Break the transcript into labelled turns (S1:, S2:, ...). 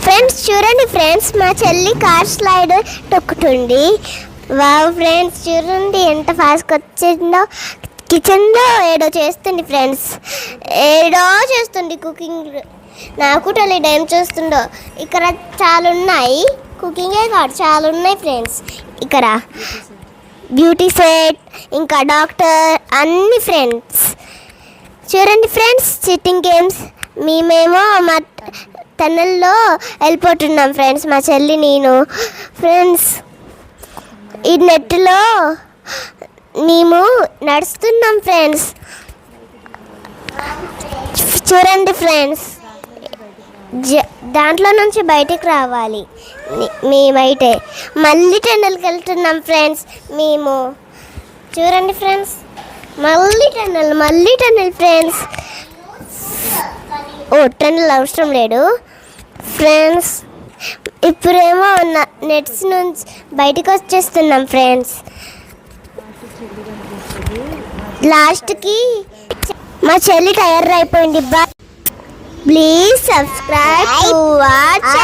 S1: Friends చూడండి friends, మా చెల్లి కార్ స్లైడ్ తొక్కుతుంది. వావ్ ఫ్రెండ్స్ చూడండి ఎంత ఫాస్ట్గా వచ్చిందో. కిచెన్లో ఏడో చేస్తుంది ఫ్రెండ్స్, ఏడో చేస్తుంది కుకింగ్. నాకు తెలియదు ఏం చేస్తుందో. ఇక్కడ చాలా ఉన్నాయి, కుకింగే కాదు చాలా ఉన్నాయి ఫ్రెండ్స్. ఇక్కడ బ్యూటీ సెట్, ఇంకా డాక్టర్ అన్ని ఫ్రెండ్స్. చూడండి ఫ్రెండ్స్ సిట్టింగ్ గేమ్స్. మేమేమో మా టన్నెల్లో వెళ్ళిపోతున్నాం ఫ్రెండ్స్, మా చెల్లి నేను. ఫ్రెండ్స్ ఈ నెట్లో మేము నడుస్తున్నాం ఫ్రెండ్స్. చూడండి ఫ్రెండ్స్, దాంట్లో నుంచి బయటికి రావాలి మేమైతే. మళ్ళీ టన్నెల్కి వెళ్తున్నాం ఫ్రెండ్స్ మేము. చూడండి ఫ్రెండ్స్, మళ్ళీ టన్నెల్ ఫ్రెండ్స్. ఓ టన్నెల్ అవసరం లేదు ఫ్రెండ్స్. ఇప్పుడేమో నెట్స్ నుంచి బయటకు వచ్చేస్తున్నాం ఫ్రెండ్స్. లాస్ట్కి మా చెల్లి టైర్ అయిపోయింది. Please subscribe to our